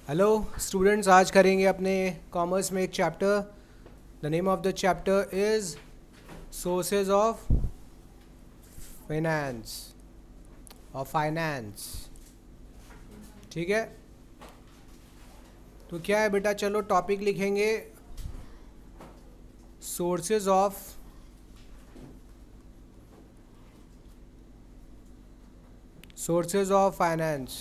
Hello students, आज करेंगे अपने कॉमर्स में एक chapter. The name of the chapter is sources of finance और फाइनेंस। ठीक है, तो क्या है बेटा, चलो टॉपिक लिखेंगे sources of finance.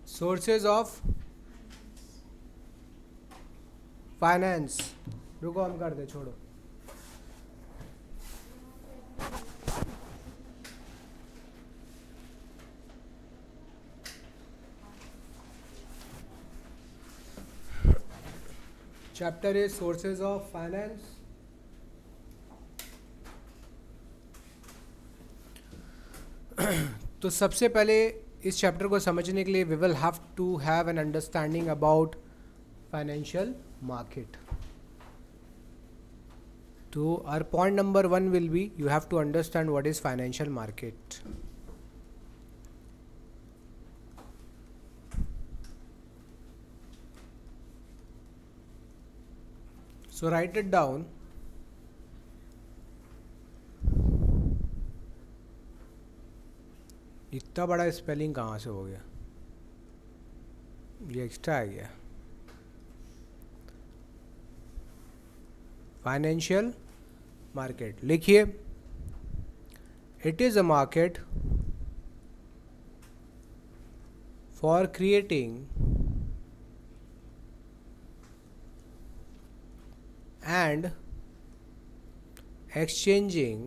Sources of finance. रुको, हम कर दे, छोड़ो। Chapter is sources of finance. तो सबसे पहले इस चैप्टर को समझने के लिए we will have to have an understanding about financial market. तो our point number 1 will be you have to understand what is financial market. So right it down. इतना बड़ा स्पेलिंग कहाँ से हो गया, ये एक्स्ट्रा आ गया। फाइनेंशियल मार्केट लिखिए, it is a market for creating and exchanging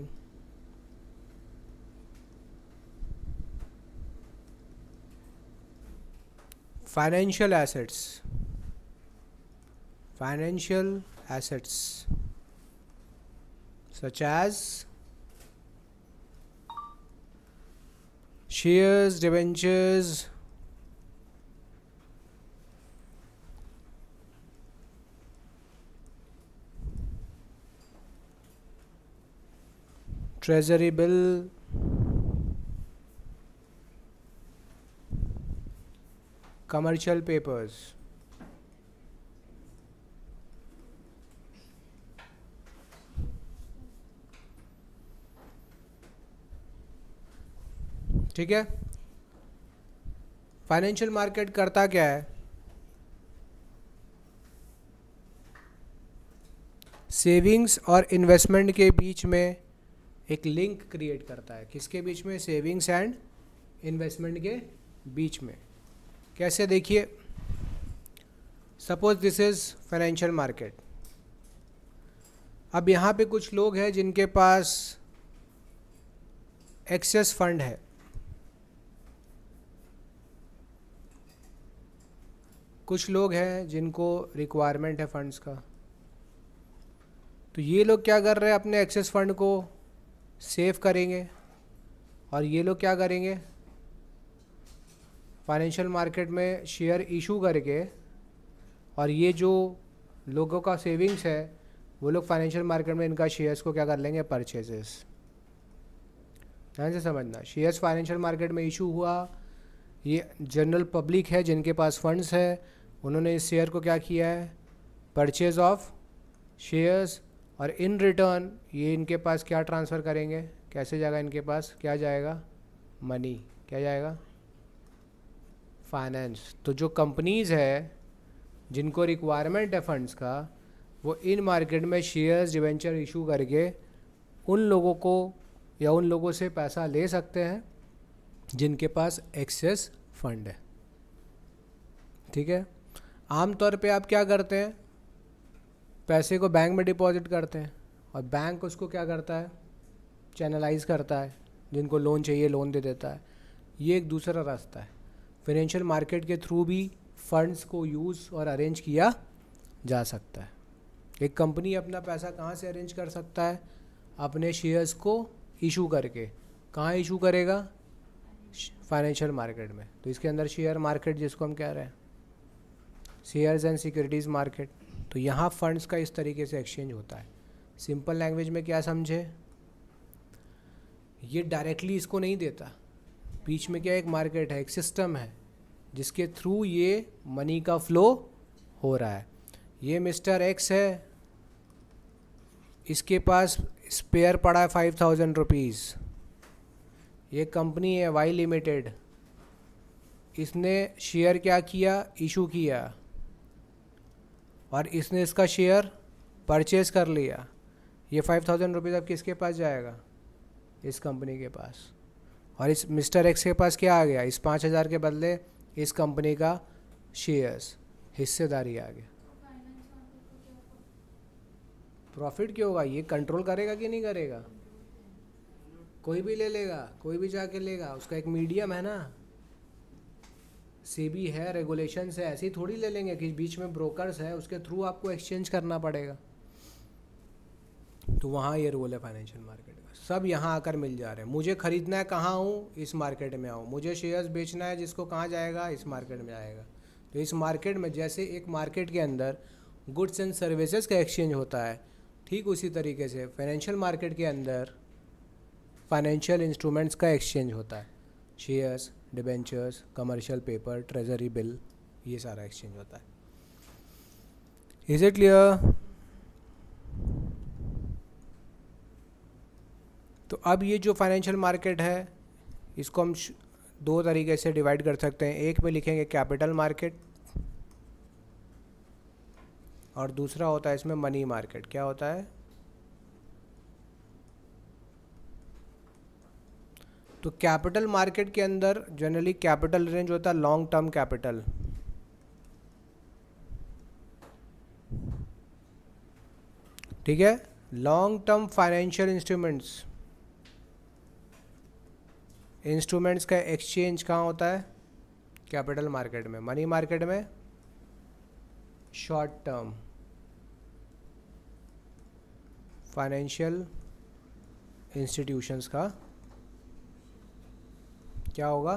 financial assets such as shares, debentures, treasury bill, commercial papers। ठीक है, फाइनेंशियल मार्केट करता क्या है? सेविंग्स और इन्वेस्टमेंट के बीच में एक लिंक क्रिएट करता है। किसके बीच में? सेविंग्स एंड इन्वेस्टमेंट के बीच में। कैसे? देखिए, suppose this is financial market. अब यहाँ पे कुछ लोग हैं जिनके पास एक्सेस फंड है। कुछ लोग हैं जिनको रिक्वायरमेंट है फंड्स का। तो ये लोग क्या कर रहे हैं? अपने एक्सेस फंड को सेव करेंगे और ये लोग क्या करेंगे? फाइनेंशियल मार्केट में शेयर इशू करके, और ये जो लोगों का सेविंग्स है वो लोग फाइनेंशियल मार्केट में इनका शेयर्स को क्या कर लेंगे? परचेजेस। ध्यान से समझना, शेयर्स फाइनेंशियल मार्केट में इशू हुआ, ये जनरल पब्लिक है जिनके पास फंड्स है, उन्होंने इस शेयर को क्या किया है? Purchase of shares. और इन रिटर्न ये इनके पास क्या ट्रांसफ़र करेंगे? कैसे जाएगा इनके पास? क्या जाएगा? मनी। क्या जाएगा? फाइनेंस। तो जो कंपनीज़ है जिनको रिक्वायरमेंट है फंड्स का, वो इन मार्केट में शेयर्स डिवेंचर इशू करके उन लोगों को या उन लोगों से पैसा ले सकते हैं जिनके पास एक्सेस फंड है। ठीक है, आमतौर पे आप क्या करते हैं? पैसे को बैंक में डिपॉजिट करते हैं और बैंक उसको क्या करता है? चैनलाइज करता है, जिनको लोन चाहिए लोन दे देता है। ये एक दूसरा रास्ता है। फाइनेंशियल मार्केट के थ्रू भी फंड्स को यूज़ और अरेंज किया जा सकता है। एक कंपनी अपना पैसा कहाँ से अरेंज कर सकता है? अपने शेयर्स को इशू करके। कहाँ इशू करेगा? फाइनेंशियल मार्केट में। तो इसके अंदर शेयर मार्केट जिसको हम कह रहे हैं, शेयर्स एंड सिक्योरिटीज़ मार्केट। तो यहाँ फंड्स का इस तरीके से एक्सचेंज होता है। सिंपल लैंग्वेज में क्या समझे, ये डायरेक्टली इसको नहीं देता, बीच में क्या एक मार्केट है, एक सिस्टम है जिसके थ्रू ये मनी का फ्लो हो रहा है। ये मिस्टर एक्स है, इसके पास स्पेयर पड़ा है 5000 रुपीज़। ये कंपनी है वाई लिमिटेड, इसने शेयर क्या किया, इशू किया, और इसने इसका शेयर परचेज कर लिया। ये 5000 रुपीज़ अब किसके पास जाएगा, इस कंपनी के पास। और इस मिस्टर एक्स के पास क्या आ गया, इस 5000 के बदले इस कंपनी का शेयर्स, हिस्सेदारी आ गया। प्रॉफिट क्यों होगा, ये कंट्रोल करेगा कि नहीं करेगा, कोई भी ले लेगा, कोई भी जाके लेगा, उसका एक मीडियम है ना, सेबी है, रेगुलेशंस है, ऐसे ही थोड़ी ले लेंगे कि बीच में ब्रोकर्स है उसके थ्रू आपको एक्सचेंज करना पड़ेगा। तो वहाँ ये रोल है फाइनेंशियल मार्केट का। सब यहाँ आकर मिल जा रहे हैं, मुझे खरीदना है कहाँ हूँ, इस मार्केट में आऊँ, मुझे शेयर्स बेचना है जिसको कहाँ जाएगा, इस मार्केट में आएगा। तो इस मार्केट में जैसे एक मार्केट के अंदर गुड्स एंड सर्विसेज का एक्सचेंज होता है, ठीक उसी तरीके से फाइनेंशियल मार्केट के अंदर फाइनेंशियल इंस्ट्रूमेंट्स का एक्सचेंज होता है। Shares, debentures, commercial paper, treasury bill, ये सारा एक्सचेंज होता है। Is it clear? तो अब ये जो फाइनेंशियल मार्केट है इसको हम दो तरीके से डिवाइड कर सकते हैं। एक में लिखेंगे कैपिटल मार्केट और दूसरा होता है इसमें मनी मार्केट। क्या होता है? तो कैपिटल मार्केट के अंदर जनरली कैपिटल रेंज होता है लॉन्ग टर्म कैपिटल, ठीक है, लॉन्ग टर्म फाइनेंशियल इंस्ट्रूमेंट्स का एक्सचेंज कहाँ होता है? कैपिटल मार्केट में। मनी मार्केट में शॉर्ट टर्म फाइनेंशियल इंस्टीट्यूशंस का क्या होगा?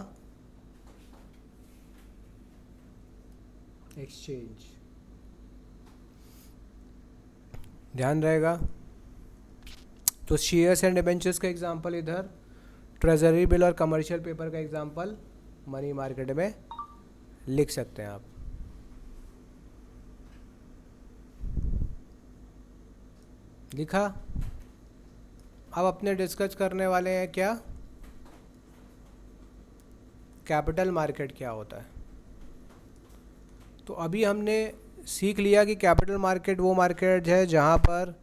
एक्सचेंज। ध्यान रहेगा। तो शेयर्स एंड डिबेंचर्स का एग्जांपल इधर, ट्रेजरी बिल और कमर्शियल पेपर का एग्जांपल मनी मार्केट में लिख सकते हैं आप। लिखा? अब अपने डिस्कस करने वाले हैं क्या? कैपिटल मार्केट क्या होता है। तो अभी हमने सीख लिया कि कैपिटल मार्केट वो मार्केट है जहाँ पर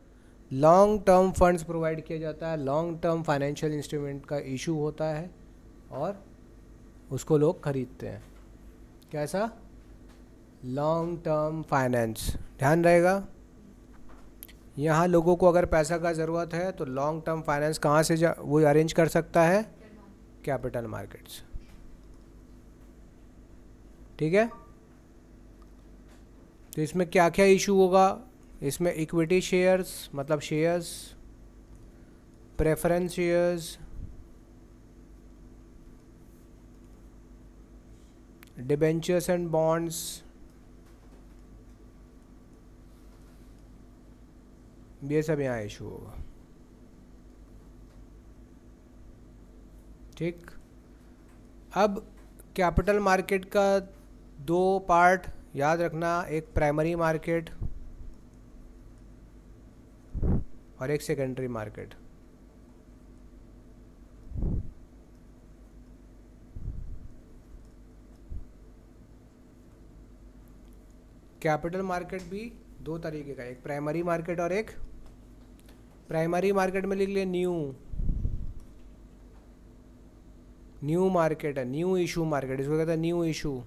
लॉन्ग टर्म फंड्स प्रोवाइड किया जाता है, लॉन्ग टर्म फाइनेंशियल इंस्ट्रूमेंट का इशू होता है और उसको लोग खरीदते हैं। कैसा? Long term finance. ध्यान रहेगा, यहाँ लोगों को अगर पैसा का ज़रूरत है तो लॉन्ग टर्म फाइनेंस कहाँ से वो अरेंज कर सकता है? Capital markets. ठीक है। तो इसमें क्या क्या इशू होगा? इसमें इक्विटी शेयर्स मतलब shares, preference shares, debentures and bonds, ये सब यहाँ इशू होगा। ठीक। अब कैपिटल मार्केट का दो पार्ट याद रखना, एक प्राइमरी मार्केट और एक सेकेंडरी मार्केट। कैपिटल मार्केट भी दो तरीके का, एक प्राइमरी मार्केट और एक, प्राइमरी मार्केट में लिख लिया न्यू मार्केट है, न्यू इशू मार्केट, इसको कहते हैं न्यू इशू।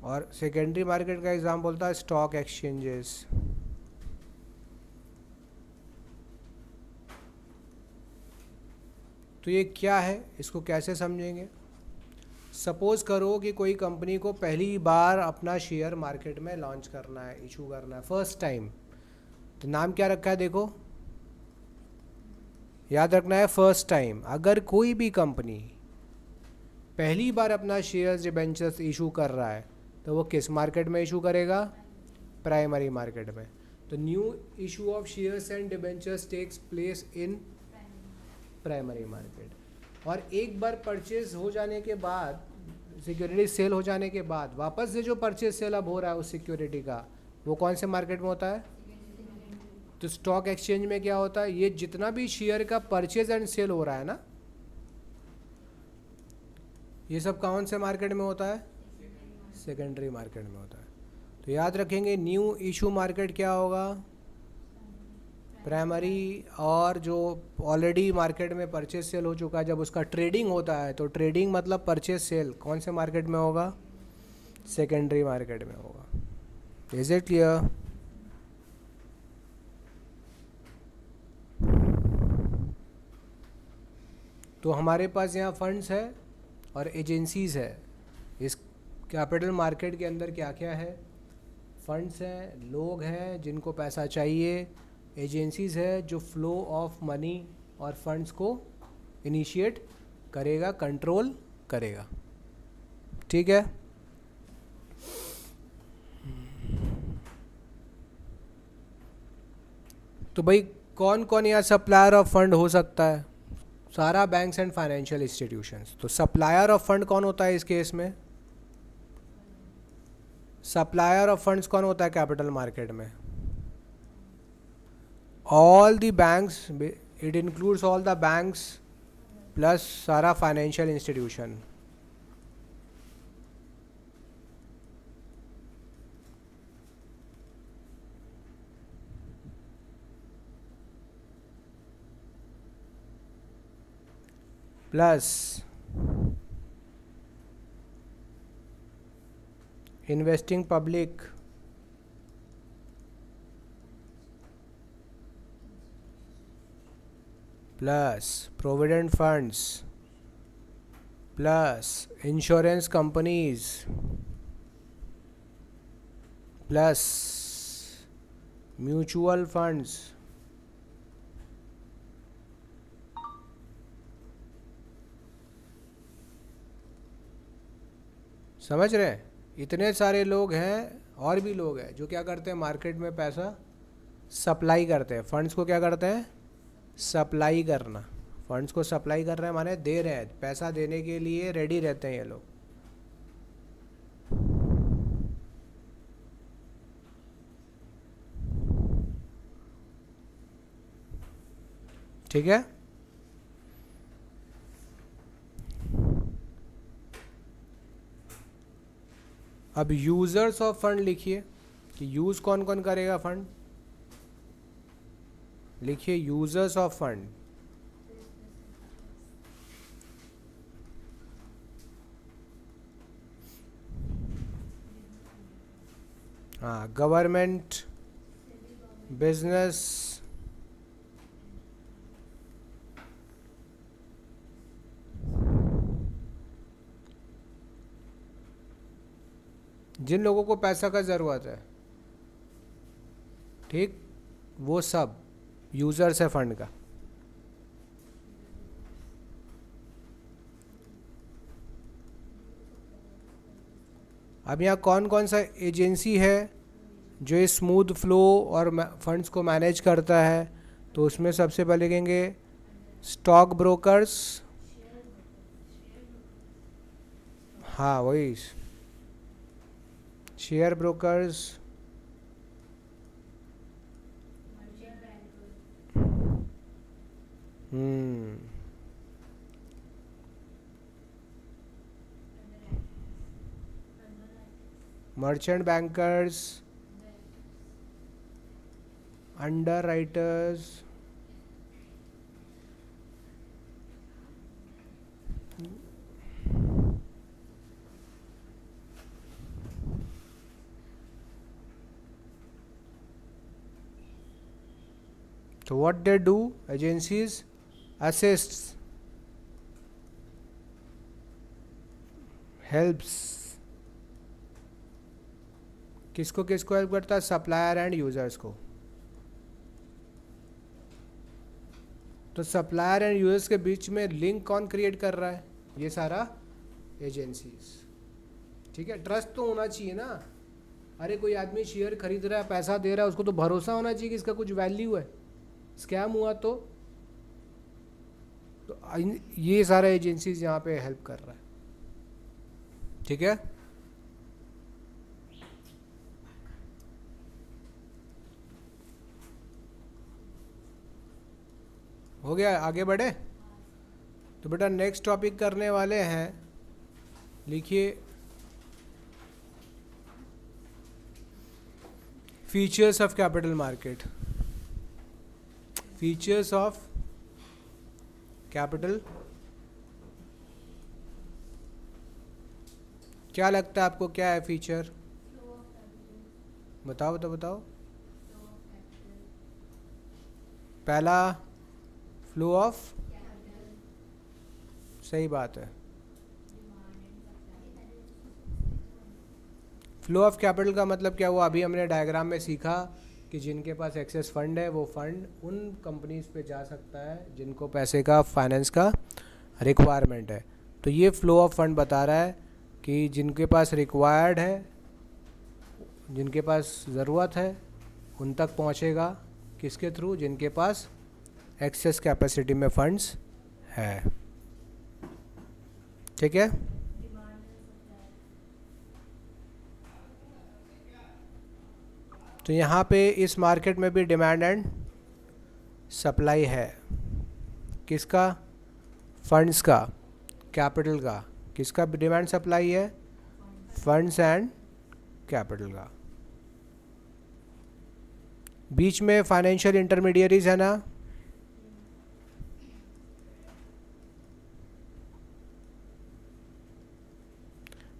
और सेकेंडरी मार्केट का एग्जाम्पल बोलता है स्टॉक एक्सचेंजेस। तो ये क्या है, इसको कैसे समझेंगे? सपोज करो कि कोई कंपनी को पहली बार अपना शेयर मार्केट में लॉन्च करना है, इशू करना है, फर्स्ट टाइम। तो नाम क्या रखा है? देखो, याद रखना है फर्स्ट टाइम। अगर कोई भी कंपनी पहली बार अपना शेयर्स डिबेंचर्स इशू कर रहा है तो वो किस मार्केट में इशू करेगा? प्राइमरी मार्केट में। तो new issue of shares and debentures takes place in primary market. और एक बार परचेज हो जाने के बाद, सिक्योरिटी सेल हो जाने के बाद, वापस से जो परचेज सेल अब हो रहा है उस सिक्योरिटी का, वो कौन से मार्केट में होता है? तो स्टॉक एक्सचेंज में क्या होता है, ये जितना भी शेयर का परचेज एंड सेल हो रहा है ना, ये सब कौन से मार्केट में होता है? सेकेंडरी मार्केट में होता है। तो याद रखेंगे न्यू इशू मार्केट क्या होगा? प्राइमरी। और जो ऑलरेडी मार्केट में परचेज सेल हो चुका है, जब उसका ट्रेडिंग होता है, तो ट्रेडिंग मतलब परचेज सेल कौन से मार्केट में होगा? सेकेंडरी मार्केट में होगा। Is it clear? तो हमारे पास यहाँ फंड्स है और एजेंसीज है। इस कैपिटल मार्केट के अंदर क्या क्या है? फंड्स हैं, लोग हैं जिनको पैसा चाहिए, एजेंसीज है जो फ्लो ऑफ मनी और फंड्स को इनिशिएट करेगा, कंट्रोल करेगा। ठीक है? तो भाई कौन कौन यहाँ सप्लायर ऑफ फंड हो सकता है? सारा बैंक्स एंड फाइनेंशियल इंस्टीट्यूशंस। तो सप्लायर ऑफ फंड कौन होता है इस केस में? सप्लायर ऑफ फंड्स कौन होता है कैपिटल मार्केट में? All the banks, it includes all the banks plus सारा financial institution. Plus investing public, plus provident funds, plus insurance companies, plus mutual funds, समझ रहे हैं? इतने सारे लोग हैं, और भी लोग हैं जो क्या करते हैं, मार्केट में पैसा सप्लाई करते हैं। फंड्स को क्या करते हैं? सप्लाई करना। फंड्स को सप्लाई कर रहे हैं माने दे रहे हैं, पैसा देने के लिए रेडी रहते हैं ये लोग। ठीक है? अब यूजर्स ऑफ फंड लिखिए कि यूज कौन कौन करेगा फंड। लिखिए यूजर्स ऑफ फंड। हाँ, गवर्नमेंट, बिजनेस, जिन लोगों को पैसा का ज़रूरत है, ठीक, वो सब यूज़र्स है फंड का। अब यहाँ कौन कौन सा एजेंसी है जो ये स्मूथ फ्लो और फंड्स को मैनेज करता है? तो उसमें सबसे पहले लिखेंगे स्टॉक ब्रोकर्स। हाँ वही, share brokers, merchant bankers, under writers, so what they do, agencies assists, helps, किसको किसको हेल्प करता है? सप्लायर एंड यूजर्स को। तो सप्लायर एंड यूजर्स के बीच में लिंक कौन क्रिएट कर रहा है? ये सारा एजेंसीज। ठीक है, ट्रस्ट तो होना चाहिए ना। अरे कोई आदमी शेयर खरीद रहा है, पैसा दे रहा है, उसको तो भरोसा होना चाहिए कि इसका कुछ वैल्यू है। स्कैम हुआ तो ये सारा एजेंसीज यहाँ पे हेल्प कर रहा है। ठीक है, हो गया, आगे बढ़े। तो बेटा नेक्स्ट टॉपिक करने वाले हैं, लिखिए features of capital market. Features of capital, क्या लगता है आपको, क्या है फीचर? बताओ बताओ बताओ। पहला फ्लो ऑफ, सही बात है। फ्लो ऑफ कैपिटल का मतलब क्या हुआ? अभी हमने डायग्राम में सीखा कि जिनके पास एक्सेस फंड है वो फंड उन कंपनीज पे जा सकता है जिनको पैसे का, फाइनेंस का रिक्वायरमेंट है। तो ये फ्लो ऑफ फंड बता रहा है कि जिनके पास रिक्वायर्ड है, जिनके पास ज़रूरत है, उन तक पहुंचेगा। किसके थ्रू? जिनके पास एक्सेस कैपेसिटी में फंड्स है। ठीक है, तो यहाँ पे इस मार्केट में भी डिमांड एंड सप्लाई है। किसका? फंड्स का, कैपिटल का। किसका डिमांड सप्लाई है? फंड्स एंड कैपिटल का। बीच में फाइनेंशियल इंटरमीडियरीज है ना,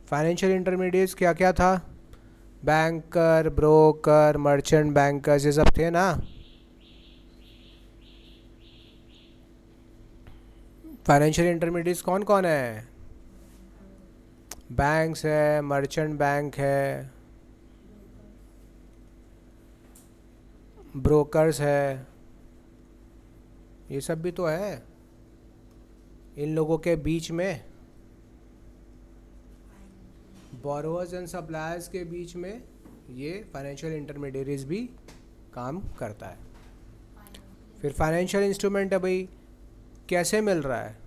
फाइनेंशियल इंटरमीडिएट्स क्या क्या था? बैंकर, ब्रोकर, मर्चेंट बैंकर्स, ये सब थे ना। फाइनेंशियल इंटरमीडिएट्स कौन कौन है? बैंक्स है, मर्चेंट बैंक है, ब्रोकर्स है, ये सब भी तो है। इन लोगों के बीच में, बोरोवर्स एंड सप्लायर्स के बीच में, ये फाइनेंशियल इंटरमीडियरीज भी काम करता है। फिर फाइनेंशियल इंस्ट्रूमेंट है भाई, कैसे मिल रहा है?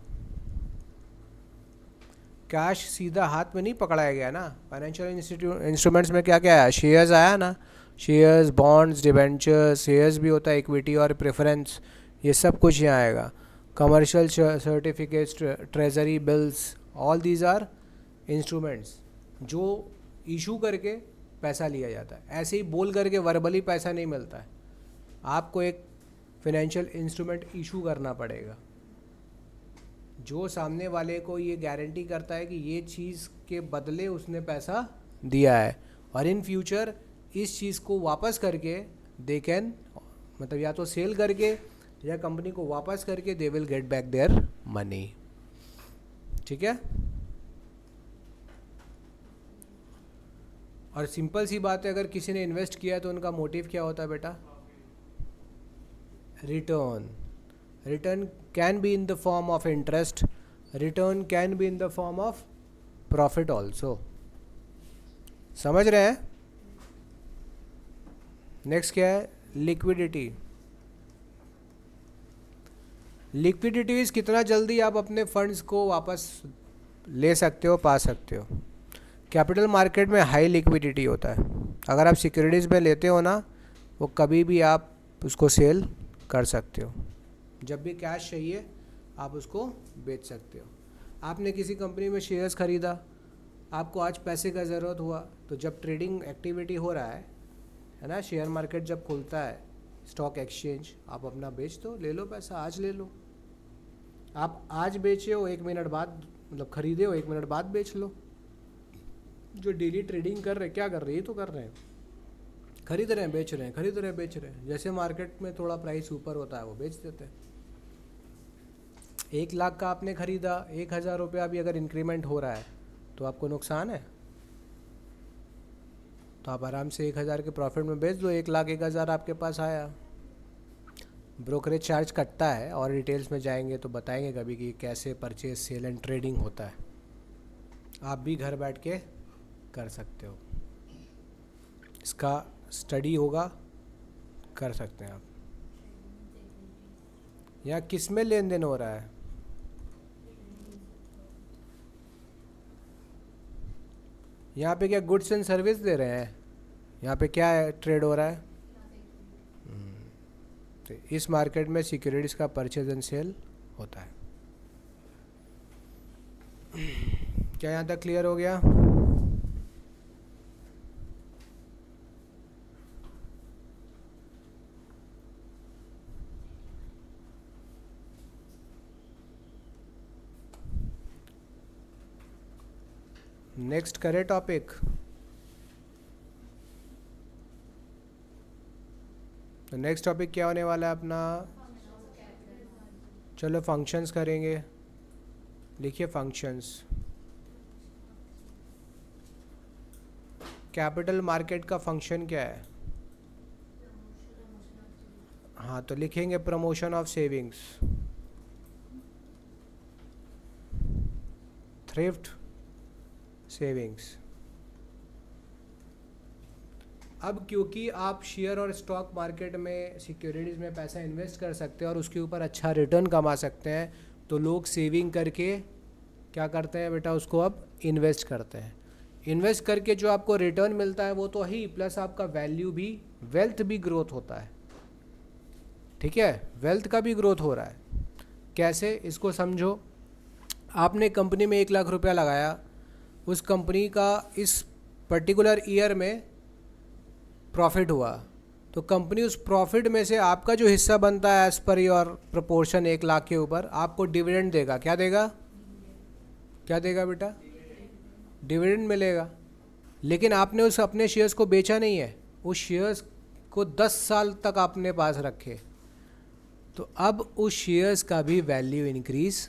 कैश सीधा हाथ में नहीं पकड़ाया गया ना। फाइनेंशियल इंस्ट्रूमेंट्स में क्या क्या आया? शेयर्स आया ना, शेयर्स, बॉन्ड्स, डिबेंचर्स, शेयर्स भी होता है, इक्विटी और प्रेफरेंस, ये सब कुछ यहाँ आएगा। Commercial certificates, treasury bills, all these are instruments जो इशू करके पैसा लिया जाता है। ऐसे ही बोल करके वर्बली पैसा नहीं मिलता है, आपको एक फाइनेंशियल इंस्ट्रूमेंट इशू करना पड़ेगा जो सामने वाले को ये गारंटी करता है कि ये चीज़ के बदले उसने पैसा दिया है, और इन फ्यूचर इस चीज़ को वापस करके दे कैन, मतलब या तो सेल करके या कंपनी को वापस करके they will get back their money. ठीक है, और सिंपल सी बात है, अगर किसी ने इन्वेस्ट किया है तो उनका मोटिव क्या होता है बेटा? Return. Return can be in the form of interest, return can be in the form of profit also. समझ रहे हैं? नेक्स्ट क्या है? लिक्विडिटी। लिक्विडिटी इज कितना जल्दी आप अपने फंड्स को वापस ले सकते हो, पा सकते हो। कैपिटल मार्केट में हाई लिक्विडिटी होता है। अगर आप सिक्योरिटीज़ में लेते हो ना, वो कभी भी आप उसको सेल कर सकते हो। जब भी कैश चाहिए आप उसको बेच सकते हो। आपने किसी कंपनी में शेयर्स खरीदा, आपको आज पैसे का ज़रूरत हुआ, तो जब ट्रेडिंग एक्टिविटी हो रहा है ना, शेयर मार्केट जब खुलता है, स्टॉक एक्सचेंज, आप अपना बेच दो, ले लो पैसा, आज ले लो। आप आज बेचे हो, 1 मिनट बाद, मतलब खरीदे हो, 1 मिनट बाद बेच लो। जो डेली ट्रेडिंग कर रहे हैं, क्या कर रहे हैं? ये तो कर रहे हैं, खरीद रहे हैं, बेच रहे हैं, खरीद रहे हैं, बेच रहे हैं। जैसे मार्केट में थोड़ा प्राइस ऊपर होता है वो बेच देते हैं। 1 लाख का आपने खरीदा, 1000 रुपया भी अगर इंक्रीमेंट हो रहा है तो आपको नुकसान है? तो आप आराम से 1000 के प्रॉफिट में बेच दो, 1 लाख 1000 आपके पास आया। ब्रोकरेज चार्ज कटता है, और डिटेल्स में जाएंगे तो बताएंगे कभी कि कैसे परचेज, सेल एंड ट्रेडिंग होता है। आप भी घर बैठ के कर सकते हो। इसका स्टडी होगा, कर सकते हैं आप। यहाँ किस में लेन देन हो रहा है? यहाँ पे क्या गुड्स एंड सर्विस दे रहे हैं? यहाँ पे क्या है, ट्रेड हो रहा है? तो इस मार्केट में सिक्योरिटीज़ का परचेज एंड सेल होता है। क्या यहाँ तक क्लियर हो गया? नेक्स्ट करें टॉपिक। तो नेक्स्ट टॉपिक क्या होने वाला है अपना? चलो फंक्शंस करेंगे। लिखिए फंक्शंस। कैपिटल मार्केट का फंक्शन क्या है? हाँ, तो लिखेंगे promotion of savings, thrift savings. अब क्योंकि आप शेयर और स्टॉक मार्केट में, सिक्योरिटीज़ में पैसा इन्वेस्ट कर सकते हैं और उसके ऊपर अच्छा रिटर्न कमा सकते हैं, तो लोग सेविंग करके क्या करते हैं बेटा, उसको अब इन्वेस्ट करते हैं। इन्वेस्ट करके जो आपको रिटर्न मिलता है वो तो ही, प्लस आपका वैल्यू भी, वेल्थ भी ग्रोथ होता है। ठीक है, वेल्थ का भी ग्रोथ हो रहा है। कैसे, इसको समझो। आपने कंपनी में 1 लाख रुपया लगाया, उस कंपनी का इस पर्टिकुलर ईयर में प्रॉफिट हुआ, तो कंपनी उस प्रॉफिट में से आपका जो हिस्सा बनता है as per your proportion 1 lakh के ऊपर आपको डिविडेंड देगा। क्या देगा? क्या देगा बेटा? डिविडेंड मिलेगा। लेकिन आपने उस अपने शेयर्स को बेचा नहीं है, उस शेयर्स को 10 साल तक आपने पास रखे, तो अब उस शेयर्स का भी वैल्यू इंक्रीज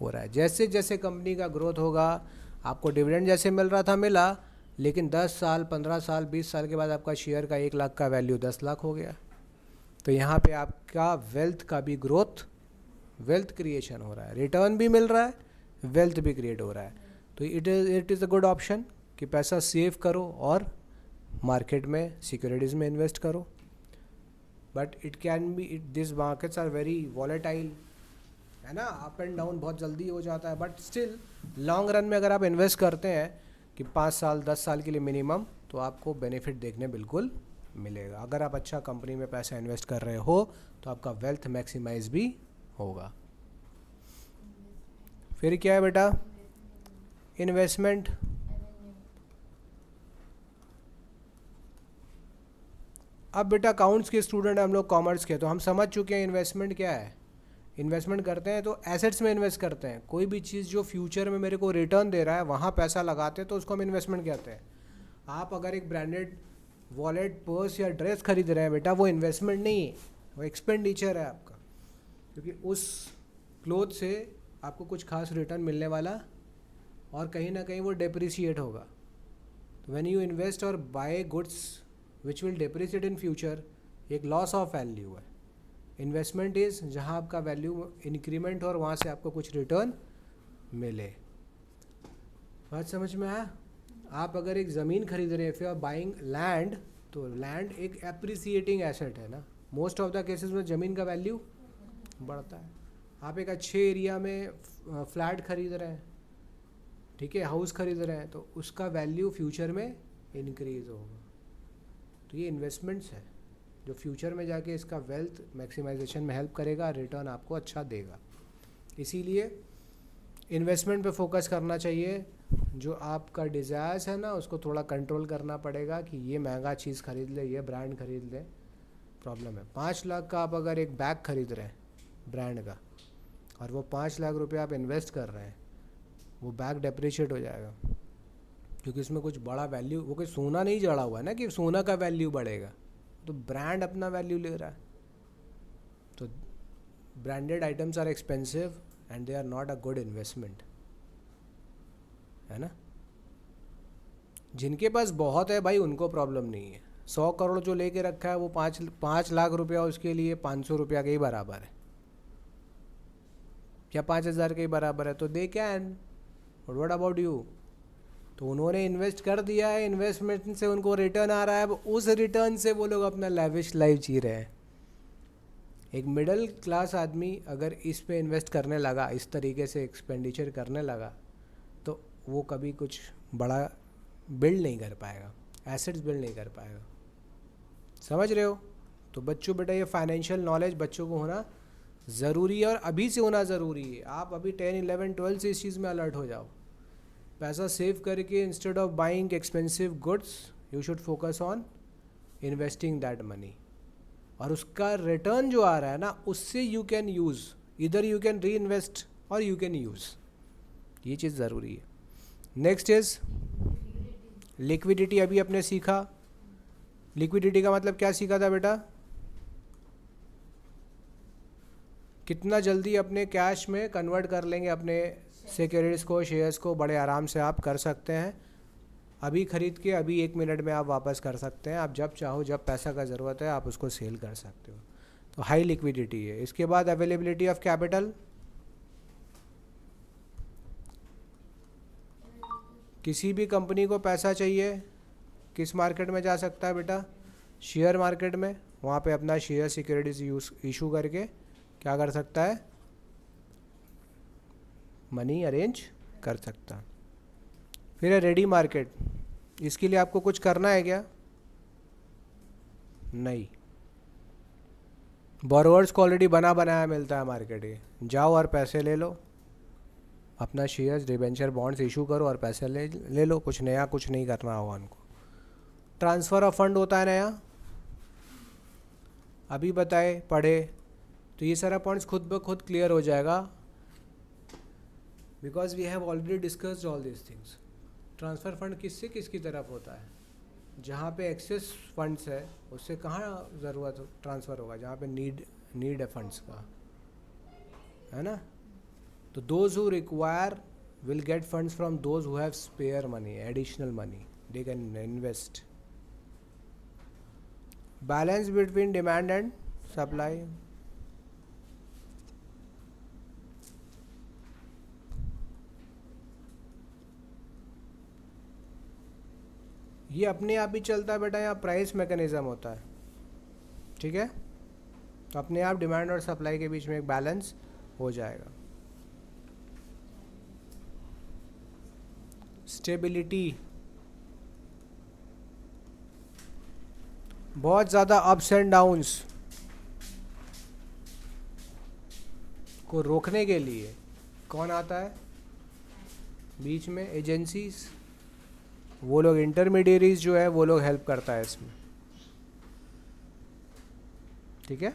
हो रहा है। जैसे जैसे कंपनी का ग्रोथ होगा, आपको डिविडेंड जैसे मिल रहा था मिला, लेकिन 10 साल 15 साल 20 साल के बाद आपका शेयर का 1 लाख का वैल्यू 10 लाख हो गया। तो यहाँ पे आपका वेल्थ का भी ग्रोथ, वेल्थ क्रिएशन हो रहा है, रिटर्न भी मिल रहा है, वेल्थ भी क्रिएट हो रहा है। तो it is a good option कि पैसा सेव करो और मार्केट में, सिक्योरिटीज़ में इन्वेस्ट करो। But it can be, this markets are very volatile, है ना, अप एंड डाउन बहुत जल्दी हो जाता है। बट स्टिल लॉन्ग रन में अगर आप इन्वेस्ट करते हैं कि 5 साल 10 साल के लिए मिनिमम, तो आपको बेनिफिट देखने बिल्कुल मिलेगा। अगर आप अच्छा कंपनी में पैसा इन्वेस्ट कर रहे हो तो आपका वेल्थ मैक्सिमाइज भी होगा। फिर क्या है बेटा? इन्वेस्टमेंट। अब बेटा अकाउंट्स के स्टूडेंट हम लोग, कॉमर्स के, तो हम समझ चुके हैं इन्वेस्टमेंट क्या है। इन्वेस्टमेंट करते हैं तो एसेट्स में इन्वेस्ट करते हैं। कोई भी चीज़ जो फ्यूचर में मेरे को रिटर्न दे रहा है वहाँ पैसा लगाते हैं, तो उसको हम इन्वेस्टमेंट कहते हैं। आप अगर एक ब्रांडेड वॉलेट, पर्स या ड्रेस खरीद रहे हैं बेटा, वो इन्वेस्टमेंट नहीं है, वो एक्सपेंडिचर है आपका, क्योंकि उस क्लोथ से आपको कुछ खास रिटर्न मिलने वाला और कहीं ना कहीं वो डेप्रिसिएट होगा। तो व्हेन यू इन्वेस्ट और buy goods which will depreciate in future, एक लॉस ऑफ वैल्यू है। इन्वेस्टमेंट इज़ जहाँ आपका वैल्यू इंक्रीमेंट हो और वहाँ से आपको कुछ रिटर्न मिले। बात समझ में आया? आप अगर एक ज़मीन खरीद रहे हैं, फिर आप बाइंग लैंड, तो लैंड एक एप्रिसिएटिंग एसेट है ना। मोस्ट ऑफ द केसेस में ज़मीन का वैल्यू बढ़ता है। आप एक अच्छे एरिया में फ्लैट खरीद रहे हैं, ठीक है, हाउस खरीद रहे हैं, तो उसका वैल्यू फ्यूचर में इंक्रीज होगा। तो ये इन्वेस्टमेंट्स है जो फ्यूचर में जाके इसका वेल्थ मैक्सिमाइजेशन में हेल्प करेगा, रिटर्न आपको अच्छा देगा। इसीलिए इन्वेस्टमेंट पे फोकस करना चाहिए। जो आपका डिज़ायर्स है ना, उसको थोड़ा कंट्रोल करना पड़ेगा कि ये महंगा चीज़ खरीद ले, ये ब्रांड खरीद ले, प्रॉब्लम है। 5 लाख का आप अगर एक बैग खरीद रहे हैं ब्रांड का, और वो 5 लाख रुपये आप इन्वेस्ट कर रहे हैं, वो बैग डेप्रिशिएट हो जाएगा, क्योंकि उसमें कुछ बड़ा वैल्यू, वो कोई सोना नहीं जड़ा हुआ है ना कि सोना का वैल्यू बढ़ेगा, तो ब्रांड अपना वैल्यू ले रहा है। तो branded items are expensive and they are not a good investment, है ना। जिनके पास बहुत है भाई, उनको प्रॉब्लम नहीं है। 100 करोड़ जो लेके रखा है वो 5 लाख रुपया उसके लिए 500 रुपया के ही बराबर है, क्या 5,000 के ही बराबर है, तो they can. What about you? तो उन्होंने इन्वेस्ट कर दिया है, इन्वेस्टमेंट से उनको रिटर्न आ रहा है, अब उस रिटर्न से वो लोग अपना लैविश लाइफ जी रहे हैं। एक मिडिल क्लास आदमी अगर इस पे इन्वेस्ट करने लगा, इस तरीके से एक्सपेंडिचर करने लगा, तो वो कभी कुछ बड़ा बिल्ड नहीं कर पाएगा, एसेट्स बिल्ड नहीं कर पाएगा। समझ रहे हो? तो बच्चों बेटा ये फाइनेंशियल नॉलेज बच्चों को होना ज़रूरी है, और अभी से होना ज़रूरी है। आप अभी 10, 11, 12 से इस चीज़ में अलर्ट हो जाओ। पैसा सेव करके instead of buying expensive goods you should focus on investing that money, और उसका रिटर्न जो आ रहा है ना, उससे यू कैन यूज़, इधर यू कैन री इन्वेस्ट और यू कैन यूज़। ये चीज़ ज़रूरी है। Next is liquidity. अभी आपने सीखा लिक्विडिटी का मतलब क्या सीखा था बेटा? कितना जल्दी अपने कैश में कन्वर्ट कर लेंगे अपने सिक्योरिटीज़ को, शेयर्स को, बड़े आराम से आप कर सकते हैं। अभी ख़रीद के अभी 1 मिनट में आप वापस कर सकते हैं। आप जब चाहो, जब पैसा का ज़रूरत है, आप उसको सेल कर सकते हो। तो हाई लिक्विडिटी है। इसके बाद अवेलेबिलिटी ऑफ कैपिटल। किसी भी कंपनी को पैसा चाहिए, किस मार्केट में जा सकता है बेटा? शेयर मार्केट में। वहाँ पे अपना शेयर सिक्योरिटीज इशू करके क्या कर सकता है? मनी अरेंज कर सकता। फिर है रेडी मार्केट। इसके लिए आपको कुछ करना है क्या? नहीं, बोरोवर्स को ऑलरेडी बना बनाया मिलता है मार्केट के। जाओ और पैसे ले लो, अपना शेयर्स, डिबेंचर, बॉन्ड्स इशू करो और पैसे ले लो। कुछ नया कुछ नहीं करना होगा उनको। ट्रांसफ़र ऑफ फंड होता है नया, अभी बताए पढ़े, तो ये सारा पॉइंट्स खुद ब खुद क्लियर हो जाएगा, because we have already discussed all this things. Transfer fund किससे किसकी तरफ होता है? जहाँ पे एक्सेस फंड्स है उससे कहाँ ज़रूरत ट्रांसफ़र होगा? जहाँ पे नीड है फंड्स का, है ना? तो those who require will get funds from those who have spare money, additional money, they can invest. Balance between demand and supply. ये अपने आप ही चलता है बेटा, यहाँ प्राइस मैकेनिज्म होता है, ठीक है? तो अपने आप डिमांड और सप्लाई के बीच में एक बैलेंस हो जाएगा। स्टेबिलिटी। बहुत ज़्यादा अप्स एंड डाउन्स को रोकने के लिए कौन आता है बीच में? एजेंसीज। वो लोग इंटरमीडियरीज जो है वो लोग हेल्प करता है इसमें, ठीक है?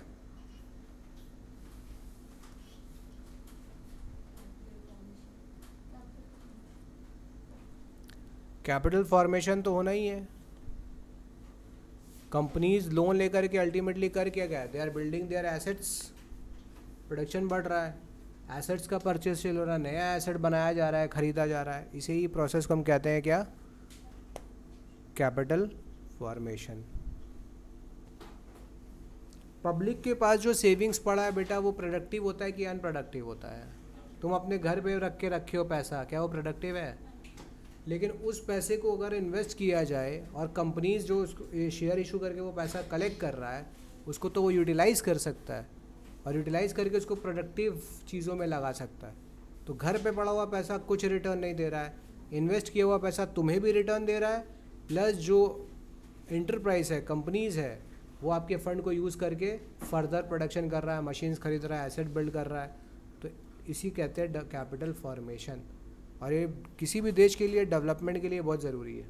कैपिटल फॉर्मेशन तो होना ही है। कंपनीज लोन लेकर के अल्टीमेटली कर क्या गया? They are building their assets. Production बढ़ रहा है, एसेट्स का परचेस चल रहा है, नया एसेट बनाया जा रहा है, ख़रीदा जा रहा है। इसे ही प्रोसेस को हम कहते हैं क्या? Capital formation. पब्लिक के पास जो सेविंग्स पड़ा है बेटा, वो प्रोडक्टिव होता है कि अनप्रोडक्टिव होता है? तुम अपने घर पे रखे हो पैसा, क्या वो प्रोडक्टिव है? लेकिन उस पैसे को अगर इन्वेस्ट किया जाए और कंपनीज जो शेयर इशू करके वो पैसा कलेक्ट कर रहा है, उसको तो वो यूटिलाइज़ कर सकता है, और यूटिलाइज़ करके उसको प्रोडक्टिव चीज़ों में लगा सकता है। तो घर पे पड़ा हुआ पैसा कुछ रिटर्न नहीं दे रहा है, इन्वेस्ट किया हुआ पैसा तुम्हें भी रिटर्न दे रहा है, प्लस जो इंटरप्राइज है, कंपनीज़ है, वो आपके फ़ंड को यूज़ करके फर्दर प्रोडक्शन कर रहा है, मशीन्स खरीद रहा है, एसेट बिल्ड कर रहा है। तो इसी कहते हैं कैपिटल फॉर्मेशन, और ये किसी भी देश के लिए डेवलपमेंट के लिए बहुत ज़रूरी है,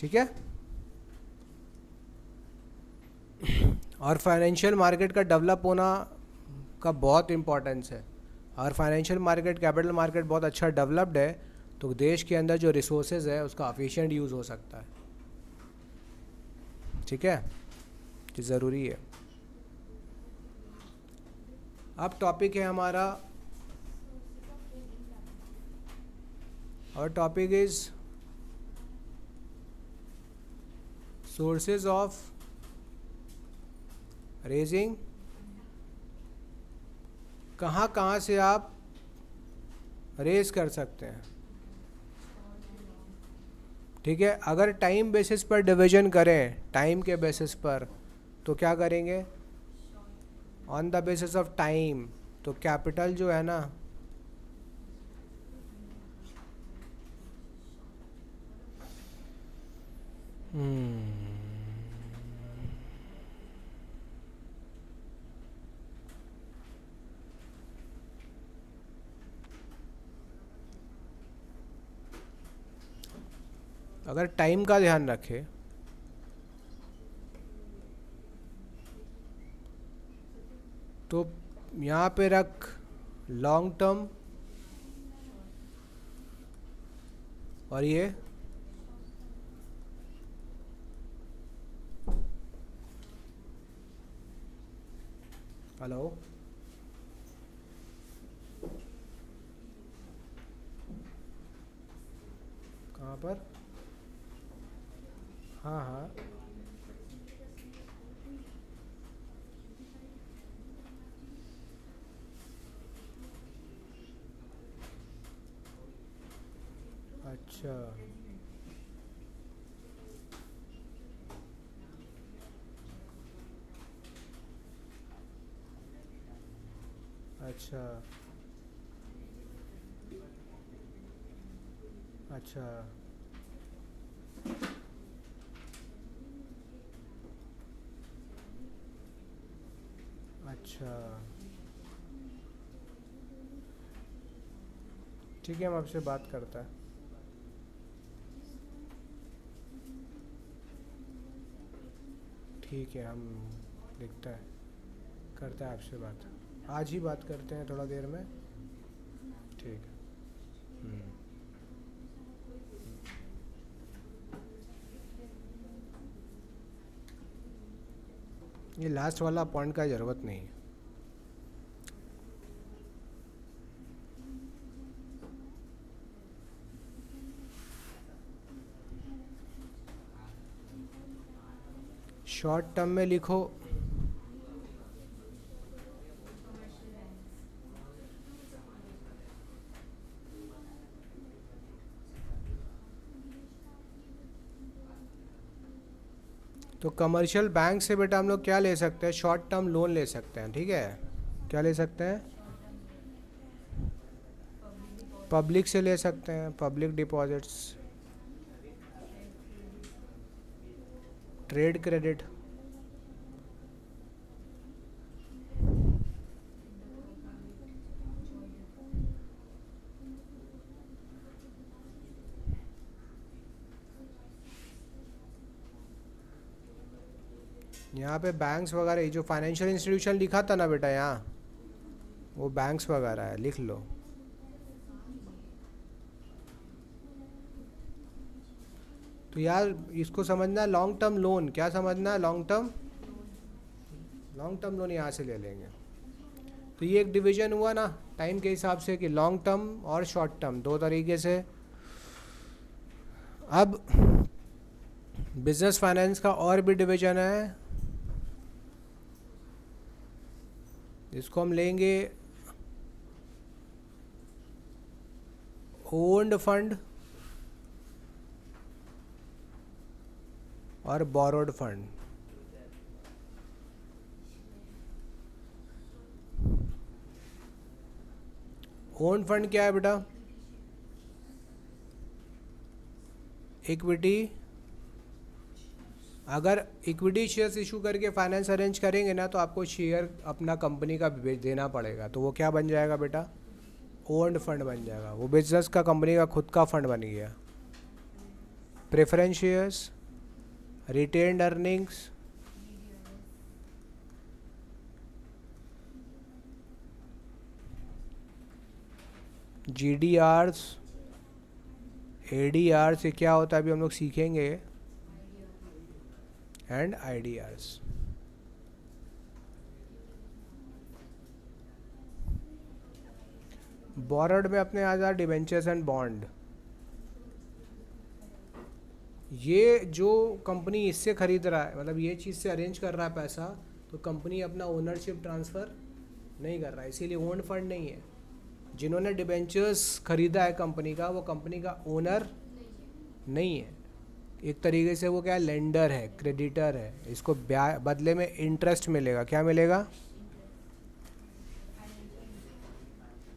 ठीक है? और फाइनेंशियल मार्केट का डेवलप होना का बहुत इम्पोर्टेंस है। और फाइनेंशियल मार्केट, कैपिटल मार्केट बहुत अच्छा डेवलप्ड है, तो देश के अंदर जो रिसोर्सेज है उसका एफिशिएंट यूज़ हो सकता है, ठीक है? ये ज़रूरी है। अब टॉपिक है हमारा, और topic is sources of raising. कहाँ से आप रेज कर सकते हैं? ठीक है, अगर टाइम बेसिस पर डिवीजन करें, टाइम के बेसिस पर, तो क्या करेंगे? On the basis of time, तो कैपिटल जो है ना, अगर टाइम का ध्यान रखें तो यहाँ पे रख लॉन्ग टर्म, और ये हेलो, कहाँ पर? हाँ हाँ, अच्छा अच्छा अच्छा अच्छा, ठीक है, हम आपसे बात करता है। ठीक है, हम देखते हैं, करते हैं आपसे बात, आज ही बात करते हैं थोड़ा देर में। ठीक है। ये लास्ट वाला पॉइंट का ज़रूरत नहीं है। शॉर्ट टर्म में लिखो, तो कमर्शियल बैंक से बेटा हम लोग क्या ले सकते हैं? शॉर्ट टर्म लोन ले सकते हैं, ठीक है। क्या ले सकते हैं? पब्लिक से ले सकते हैं, पब्लिक डिपॉजिट्स, ट्रेड क्रेडिट। यहाँ पे बैंक्स वगैरह, ये जो फाइनेंशियल इंस्टीट्यूशन लिखा था ना बेटा यहाँ, वो बैंक्स वगैरह है, लिख लो। तो यार इसको समझना, लॉन्ग टर्म लोन, क्या समझना? लॉन्ग टर्म लोन यहाँ से ले लेंगे। तो ये एक डिवीजन हुआ ना टाइम के हिसाब से, कि लॉन्ग टर्म और शॉर्ट टर्म, दो तरीके से। अब बिजनेस फाइनेंस का और भी डिवीजन है, इसको हम लेंगे ओन्ड फंड और बोरोड फंड। ओन फंड क्या है बेटा? इक्विटी। अगर इक्विटी शेयर्स इशू करके फाइनेंस अरेंज करेंगे ना, तो आपको शेयर अपना कंपनी का देना पड़ेगा, तो वो क्या बन जाएगा बेटा? ओन्ड फंड बन जाएगा। वो बिजनेस का, कंपनी का खुद का फंड बन गया। Preference shares, retained earnings, GDRs, ADR से क्या होता है अभी हम लोग सीखेंगे, एंड IDRs। बोरोड में अपने आ जा डिबेंचर्स एंड बॉन्ड। ये जो कंपनी इससे खरीद रहा है, मतलब ये चीज़ से अरेंज कर रहा है पैसा, तो कंपनी अपना ओनरशिप ट्रांसफ़र नहीं कर रहा है, इसीलिए ओन फंड नहीं है। जिन्होंने डिबेंचर्स खरीदा है कंपनी का, वो कंपनी का ओनर नहीं है, एक तरीके से वो क्या है, लेंडर है, क्रेडिटर है, इसको बदले में इंटरेस्ट मिलेगा। क्या मिलेगा?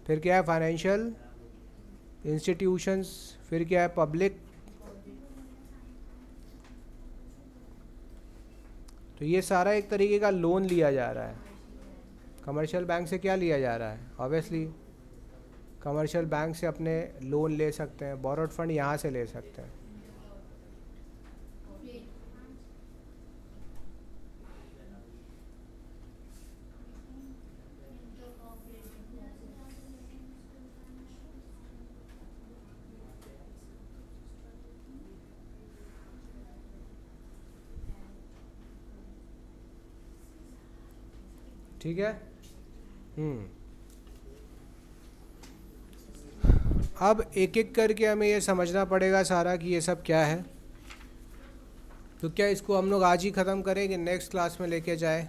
फिर क्या है? Financial institutions. फिर क्या है? पब्लिक। तो ये सारा एक तरीके का लोन लिया जा रहा है। कमर्शियल बैंक से क्या लिया जा रहा है? ऑब्वियसली कमर्शियल बैंक से अपने लोन ले सकते हैं, बोरोड फंड यहाँ से ले सकते हैं। ठीक है। अब एक एक करके हमें ये समझना पड़ेगा सारा कि ये सब क्या है। तो क्या इसको हम लोग आज ही ख़त्म करें कि नेक्स्ट क्लास में लेके जाए?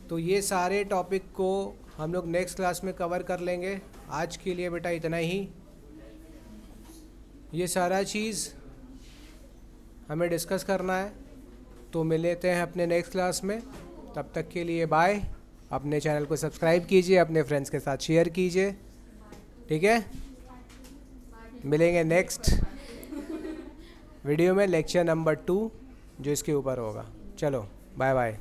तो ये सारे टॉपिक को हम लोग नेक्स्ट क्लास में कवर कर लेंगे। आज के लिए बेटा इतना ही। ये सारा चीज़ हमें डिस्कस करना है, तो मिल लेते हैं अपने नेक्स्ट क्लास में। तब तक के लिए बाय। अपने चैनल को सब्सक्राइब कीजिए, अपने फ्रेंड्स के साथ शेयर कीजिए। ठीक है, मिलेंगे नेक्स्ट वीडियो में, लेक्चर नंबर 2 जो इसके ऊपर होगा। चलो बाय बाय।